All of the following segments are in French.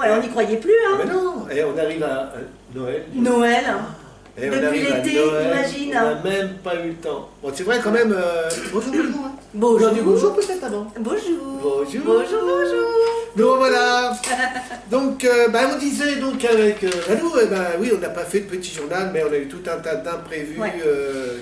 Ouais, on n'y croyait plus, hein. Mais non, et on arrive à Noël. Noël. Et on Depuis arrive à l'été, Noël, imagine. on n'a même pas eu le temps. Bon, c'est vrai quand même. Bonjour, bonjour. Hein. Bonjour. On dit bonjour peut-être avant. Bonjour. Bonjour. Bonjour, bonjour. Donc voilà. Donc, on disait donc avec Lalo, oui, on n'a pas fait de petit journal, mais on a eu tout un tas d'imprévus Ouais.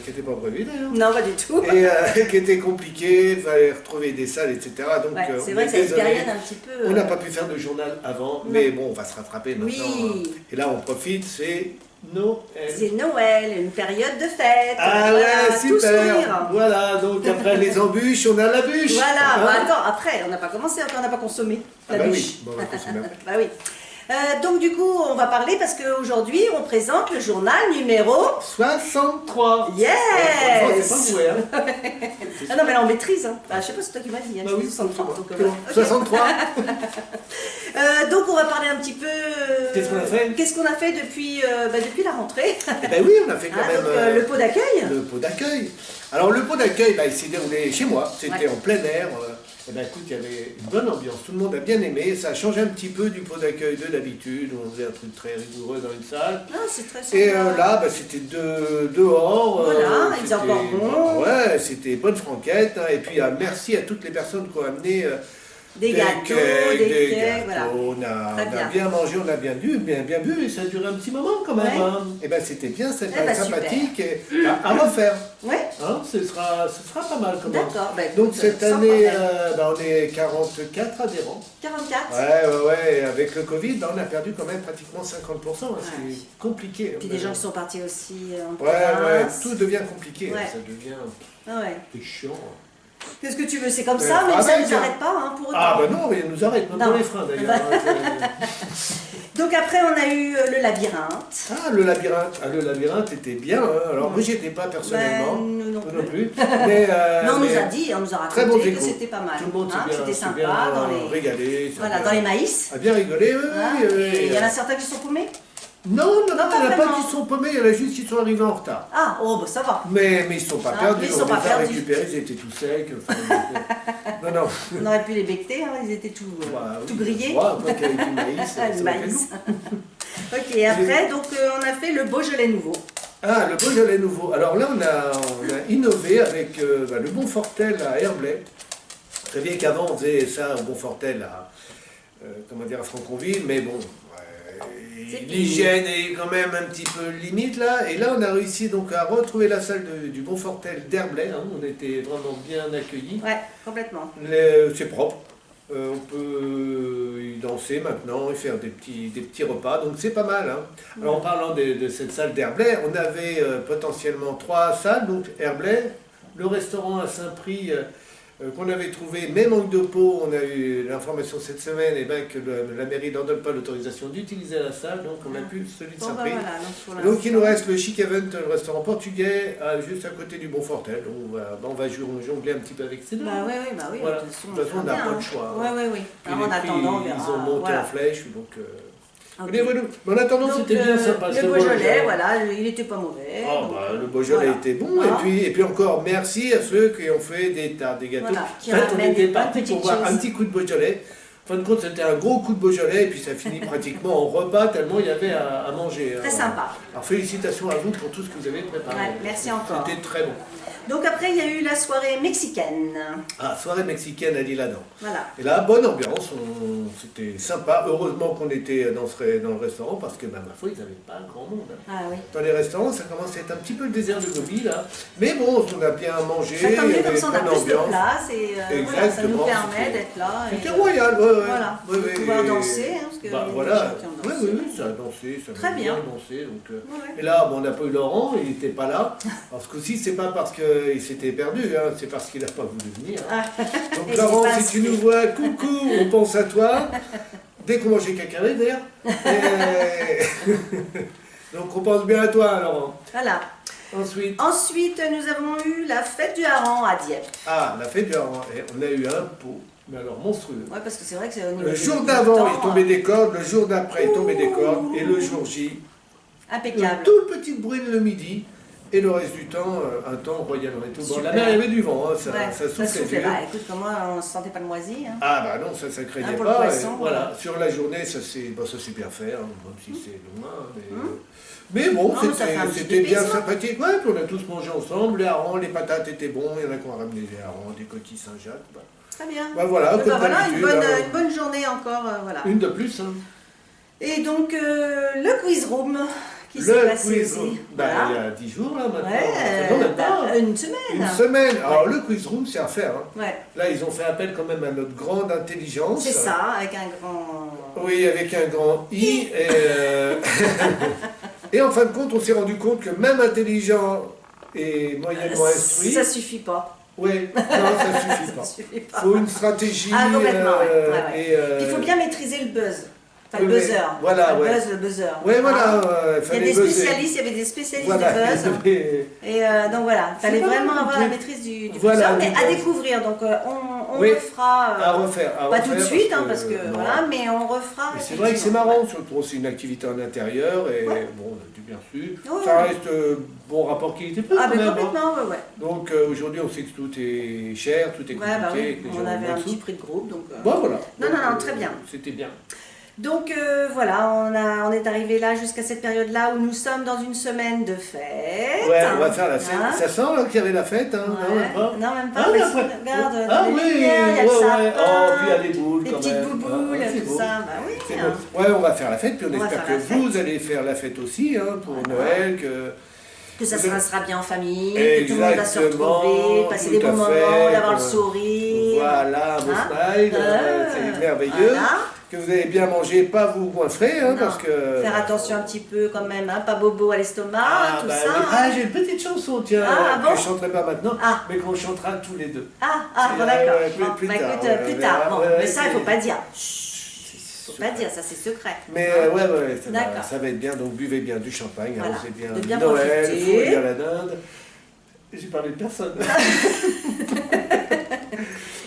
qui n'étaient pas prévus d'ailleurs. Non, pas du tout. Et qui étaient compliqués, il fallait retrouver des salles, etc. Donc, Ouais, c'est on vrai est que c'est une désolé. période un petit peu... On n'a pas pu faire de journal avant, mais bon, on va se rattraper maintenant. Oui. Hein. Et là, on profite, c'est Noël. C'est Noël, une période de fête. Ah voilà, ouais, tout super. sourire. Voilà, donc après les embûches, on a la bûche. Voilà, Hein. bah attends, après, on n'a pas commencé, encore on n'a pas consommé Ah la bah bûche. oui, bon, on va consommer après. Bah oui. Donc du coup, on va parler parce qu'aujourd'hui, on présente le journal numéro... 63. Yes. C'est pas joué, hein. Ah non, mais là, on maîtrise. Hein. Bah, je sais pas, c'est toi qui m'as dit. Hein, Bah je oui, dis 63. Donc, c'est bon. ok. 63. Donc on va parler un petit peu... Qu'est-ce qu'on a fait Qu'est-ce qu'on a fait depuis, depuis la rentrée. Eh ben oui, on a fait quand même donc, le pot d'accueil. le pot d'accueil. Alors le pot d'accueil, il s'est déroulé chez moi, c'était Ouais. en plein air. Eh ben écoute, il y avait une bonne ambiance, tout le monde a bien aimé. Ça a changé un petit peu du pot d'accueil de d'habitude, où on faisait un truc très rigoureux dans une salle. Ah, c'est très sympa. Et là, c'était dehors. Voilà, il faisait c'était- encore bon. Ouais, c'était bonne franquette. Hein. Et puis merci à toutes les personnes qui ont amené Des gâteaux, des cakes, voilà. On a Très bien mangé, on a bien bu, bien bu, et ça a duré un petit moment quand même. Ouais. Hein. Et ben c'était bien, c'était Eh ben, sympathique, et à refaire. Ouais, Hein, ce sera pas mal quand même. d'accord. Bah, Donc écoute, cette sans année, problème. on est 44 adhérents. 44. Ouais, et avec le Covid, on a perdu quand même pratiquement 50%, hein, Ouais. c'est compliqué. Puis des gens qui sont partis aussi en Ouais, province. tout devient compliqué, hein, Ouais. ça devient Ah ouais. chiant. Qu'est-ce que tu veux, c'est comme Ouais, ça, mais ça ne avec, nous arrête pas hein, pour autant. Ah bah non, mais ils nous arrêtent, même Non. dans les freins d'ailleurs. Donc après, on a eu le labyrinthe. Ah, le labyrinthe était bien. Hein. Alors, moi, j'y étais pas personnellement, Ben, nous non vous plus. Mais, Mais on nous mais a dit, on nous a très bons raconté que échos. c'était pas mal. Tout le monde Hein, c'était s'est sympa bien dans les... régalé. ça a Voilà, bien- dans les maïs. a bien rigolé, oui, Hein, oui, oui. et il y en a certains qui sont paumés. Non, il n'y en pas a pas vraiment. qui sont paumés, il y en a juste qui sont arrivés en retard. Ah, oh, bah ça va. Mais ils ne sont pas Ah, perdus, mais ils on sont les pas a perdus. récupérés, ils étaient tout secs. Enfin, non. On aurait pu les becter, hein, ils étaient tout, Bah, tout oui, grillés. ouais, quoi qu'il y ait du maïs, ça Le aurait été maïs. nous. Ok, après, donc on a fait le Beaujolais nouveau. Ah, le Beaujolais nouveau. Alors là, on a innové avec le Bonfortel à Herblay. Très bien qu'avant, on faisait ça au Bonfortel à Franconville, mais bon, C'est l'hygiène est quand même un petit peu limite là. Et là, on a réussi donc à retrouver la salle du Bonfortel d'Herblay. Hein. On était vraiment bien accueillis. Ouais, complètement. C'est propre. On peut y danser maintenant et faire des petits repas, donc c'est pas mal. Hein. Alors en parlant de cette salle d'Herblay, on avait potentiellement 3 salles, donc Herblay, le restaurant à Saint-Prix qu'on avait trouvé, même manque de peau, on a eu l'information cette semaine que la mairie n'en donne pas l'autorisation d'utiliser la salle, donc on n'a plus celui de Bon, bah, Saint-Prix. voilà, donc, pour Donc il nous l'instant- reste le Chic Event, le restaurant portugais, juste à côté du Bonfortel. On va jongler un petit peu avec ces deux. Bah oui, Voilà. de toute façon, De toute façon, on n'a fera pas bien, le choix. Oui, oui, oui. Puis Alors, en les prix, attendant, on verra. ils ont monté Voilà. en flèche, donc... Ok. Mais en attendant, Donc, c'était bien sympa. Le c'était Beaujolais, bon, voilà, il était pas mauvais. Ah, donc, bah, le Beaujolais voilà. était bon, Voilà. et puis encore merci à ceux qui ont fait des tartes, des gâteaux. Voilà, qui En fait, on ramènent était des parti petites pour boire un choses. petit coup de Beaujolais. En fin de compte, c'était un gros coup de Beaujolais, et puis ça finit pratiquement en repas, tellement il y avait à manger. Très Alors, sympa. Alors félicitations à vous pour tout ce que vous avez préparé. Ouais, merci encore. C'était très bon. Donc après, il y a eu la soirée mexicaine. Ah, soirée mexicaine à l'Isle-Adam. Voilà. Et là, bonne ambiance, c'était sympa. Heureusement qu'on était dans le restaurant, parce que, ma foi, ils n'avaient pas grand monde. Hein. Ah oui. Dans les restaurants, ça commence à être un petit peu le désert de Gobi, là. Mais bon, on a bien mangé, Ça tant il y mieux, avait comme ça on a bonne plus de ambiance. place et voilà, ça nous Exactement, permet c'était- d'être là. et, C'était royal, ouais, ouais. Voilà, Ouais, de ouais, pouvoir et- danser, hein, parce que bah, il y a voilà, des gens qui ont oui, dansé. oui, oui, ça a dansé, ça Très a bien. dansé. Donc, Ouais. Et là, bon, on n'a pas eu Laurent, il n'était pas là. Alors ce coup-ci, c'est pas parce qu'il s'était perdu, hein, c'est parce qu'il n'a pas voulu venir. Ah. Donc Et Laurent, c'est pas si tu nous vois, coucou, on pense à toi. Dès qu'on mangeait cacahuètes d'ailleurs. Donc on pense bien à toi, Laurent. Voilà. Ensuite, Ensuite, nous avons eu la fête du hareng à Dieppe. la fête du hareng. Et on a eu un pot, mais alors monstrueux. Ouais, parce que c'est vrai que c'est au niveau Le du jour temps, d'avant, il tombait des cordes, le jour d'après, il tombait des cordes, et le jour J, impeccable. une toute petite bruine le midi, Et le reste du temps, un temps royal et tout. Bon, Super. la mer, il y avait du vent, hein, ça, Ouais, ça soufflait soufflait. dur. Bah, écoute, comme moi, on ne se sentait pas de moisi. Hein. Ah bah non, ça craignait pour le pas. poisson, Et voilà, sur la journée, ça s'est bien fait, hein, même si c'est loin. Mais bon, Non, mais ça fait un petit c'était bien dépaysement. sympathique. Ouais, puis on a tous mangé ensemble. Les harengs, les patates étaient bons. Il y en a qui ont ramené des harengs, des coquilles Saint-Jacques. Bah. Très bien. Bah voilà, Bah, comme voilà, d'habitude, une bonne journée encore. Voilà. une de plus. Hein. Et donc, le quiz room qui s'est Le passé quiz room, aussi. bah, Voilà. il y a 10 jours là maintenant. Ouais, Non, même pas. une semaine. Une semaine. Alors le quiz room, c'est à faire. Hein. Ouais, Là, ils ont fait appel quand même à notre grande intelligence. c'est ça, avec un grand... Oui, avec un grand I. Et en fin de compte, on s'est rendu compte que même intelligent et moyennement instruit. Ça suffit pas. Oui, non, ça suffit pas. Ça suffit pas. Il faut une stratégie. Ah, complètement, ouais. Et, Il faut bien maîtriser le buzz. Enfin, oui, le buzzer. voilà, Enfin, ouais. le buzzer. Oui, voilà. Hein. Il Il y a des spécialistes, il y avait des spécialistes Voilà, de buzz. Et donc voilà, il fallait pas mal vraiment avoir la compliqué. maîtrise du Voilà, buzzer, mais du à buzz. découvrir. Donc on Oui, le fera. à refaire. Pas tout de suite, parce que non. voilà, mais on refera. Mais c'est vrai que c'est marrant, surtout c'est une activité en intérieur et Ouais. bon, on a du bien su. Ouais, Ça ouais. reste bon rapport qualité-prix Ah, quand mais même. Hein. complètement, ouais. Donc aujourd'hui, on sait que tout est cher, tout est compliqué. Ouais, bah oui. que les gens On ont avait moins un de petit sous. prix de groupe, donc. Bon, voilà. Non, Donc, non, très bien. C'était bien. Donc voilà, on est arrivé là jusqu'à cette période-là où nous sommes dans une semaine de fête. Ouais, on va faire la fête. Hein. Ça sent là qu'il y avait la fête, hein. Ouais. Non, même pas. Non, même pas. Ah, mais mais si, après- regarde, Ah les oui, lumières, il y a le ouais, sapin, ouais. Oh, puis il y a les boules les quand petites même. bouboules, Ah, c'est tout beau. ça. Bah oui. C'est Hein. beau. Ouais, on va faire la fête, puis on On va espère faire que la vous allez faire la fête aussi, hein, pour Noël, Que ça se passera bien en famille, Exactement, que tout le monde va se retrouver, passer des tout à bons fait, moments, d'avoir le que- sourire. Voilà, un beau Hein. smile, c'est merveilleux. Voilà. Que vous avez bien mangé, pas vous goinfrer, hein, Non, parce que... faire attention un petit peu quand même, hein, pas bobo à l'estomac, Ah, tout bah ça. oui. hein. Ah, j'ai une petite chanson, tiens, Ah, que bon je chanterai pas maintenant, Ah. mais qu'on chantera tous les deux. Ah, C'est- bon d'accord. ouais, Bon, plus bah, tard, écoute, ouais, plus ouais, tard. Bon, ouais, mais ça, il c'est- faut pas dire. Faut pas dire, ça c'est secret. Mais Hein. ouais, D'accord. ça va être bien, donc buvez bien du champagne, Voilà, c'est bien, de bien Noël, profiter. fourrez bien la dinde. J'ai parlé de personne.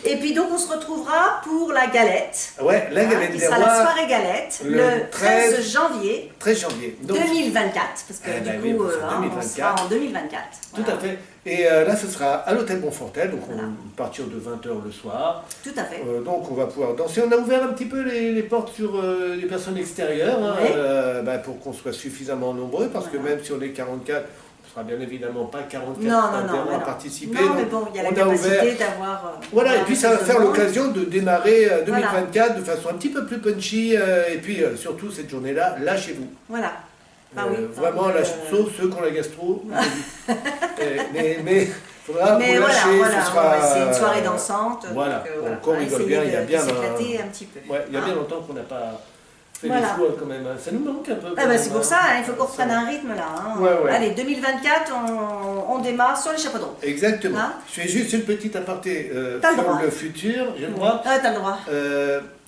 Et puis donc on se retrouvera pour la galette. Ouais, la hein, galette qui des sera rois, la soirée galette, le le 13 13 janvier 13 janvier. Donc, 2024. Parce que Eh ben du oui, coup, c'est hein, on 2024. sera en 2024. tout Voilà. à fait. Et là, ce sera à l'hôtel Bonfontel, donc Voilà. on va partir de 20h le soir. Tout à fait. Donc on va pouvoir danser. On a ouvert un petit peu les portes sur les personnes extérieures hein, Oui. pour qu'on soit suffisamment nombreux, parce que Voilà. même si on est 44, on ne sera bien évidemment pas 44 Non, adhérents mais à non. participer. Non, donc mais bon, il y a la on a capacité ouvert. d'avoir. Voilà, et d'avoir puis ça va plus de faire monde. l'occasion de démarrer Voilà. 2024 de façon un petit peu plus punchy, et puis surtout cette journée-là, lâchez-vous. Voilà. Ah oui. Vraiment, Donc, sauf ceux qui ont la gastro. mais faudra Mais vous voilà, lâcher, voilà, ce sera... c'est une soirée dansante. Voilà, donc, donc on on va rigole essayer bien, il y a de bien s'éclater un petit peu. Ouais, il y a bien Hein. longtemps qu'on n'a pas fait Voilà. des fous quand même. Hein. Ça nous manque un peu. Ah quand bah même, c'est pour hein. ça, hein, il faut qu'on reprenne un rythme là. Hein. Ouais. Allez, 2024, on démarre sur les chapeaux de roue. Exactement. Hein. Je fais juste une petite aparté T'as le sur droit. le futur, j'ai le droit. Ah, t'as le droit.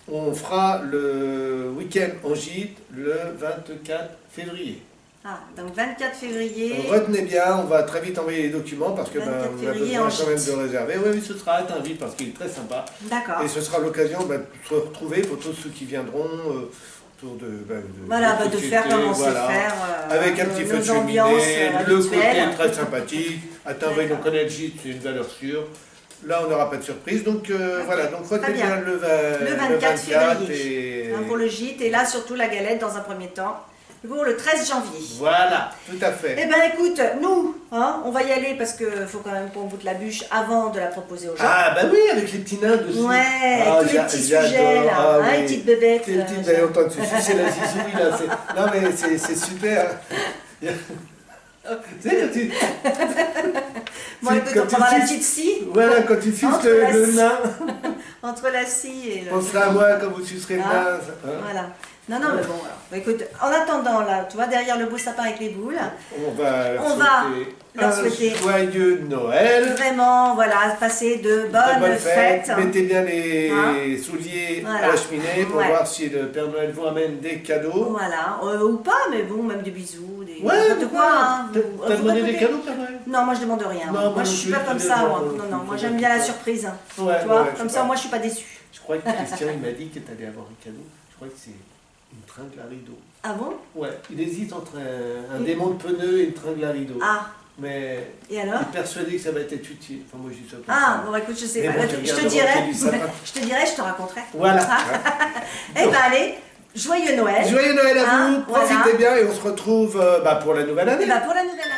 On fera le week-end en gîte le 24 février. Ah, donc 24 février. Retenez bien, on va très vite envoyer les documents parce que 24 on a février besoin en quand même gîte. de réserver. Oui, ce sera à Tinville parce qu'il est très sympa. D'accord. Et ce sera l'occasion de se retrouver pour tous ceux qui viendront autour de... Voilà, de faire comme on voilà. sait faire. Avec un petit feu de nos ambiances, cheminée, le côté habituelles. très sympathique. À Tinville, on D'accord. connaît le gîte, c'est une valeur sûre. Là, on n'aura pas de surprise. Donc voilà, donc retenez bien. bien Le 24 février. et... Hein, pour le gîte, et là surtout la galette dans un premier temps. Pour le 13 janvier. Voilà, tout à fait. Eh ben écoute, nous, hein, on va y aller parce qu'il faut quand même qu'on boute la bûche avant de la proposer aux gens. Ah bah oui, avec les petits nains dessus. Ouais, Ah, avec tous les petits sujets j'adore. là, Ah, hein, oui. les petites bébêtes. Les petites, vous allez entendre se sucer la zizouille là. Non mais c'est super. Tu sais quand tu... Bon, écoute, quand on tu prendra la suces- petite scie. Voilà, quand tu suces Entre le la scie. nain, Entre la scie et le... pensez à moi quand vous sucerez le Ah, nain. Hein. Voilà. Non, mais bon, alors. Bah, écoute, en attendant, là, tu vois, derrière le beau sapin avec les boules, On va On va leur un souhaiter joyeux Noël. vraiment, voilà, passer de Très bonnes fêtes. Mettez bien les Hein. souliers Voilà. à la cheminée pour Ouais. voir si le Père Noël vous amène des cadeaux. Voilà, ou pas, mais bon, même des bisous, des Ouais, n'importe quoi. Hein. T'as Vous demandé des répétez. cadeaux, Père Noël? Non, moi je demande rien. Non, moi moi je non suis plus, pas comme je ça, demande- moi. Non, moi j'aime bien la surprise. Ouais, Tu vois, ouais, comme je ça, sais moi je suis pas déçue. Je crois que Christian il m'a dit que tu allais avoir un cadeau. Je crois que c'est une tringle à rideau. Ah bon? Ouais, il hésite entre un démon de pneu et une tringle à rideau. Ah, Mais Et alors? il est persuadé que ça va être utile. Enfin, moi, je dis ça comme Ah, ça. bon, écoute, je sais Mais pas. bon, tu Je te regarderas dirai, au pied du sapin. je te raconterai. Voilà. Eh ben allez, joyeux Noël. Joyeux Noël à Hein, vous, profitez voilà. bien et on se retrouve pour la nouvelle année. Eh ben pour la nouvelle année.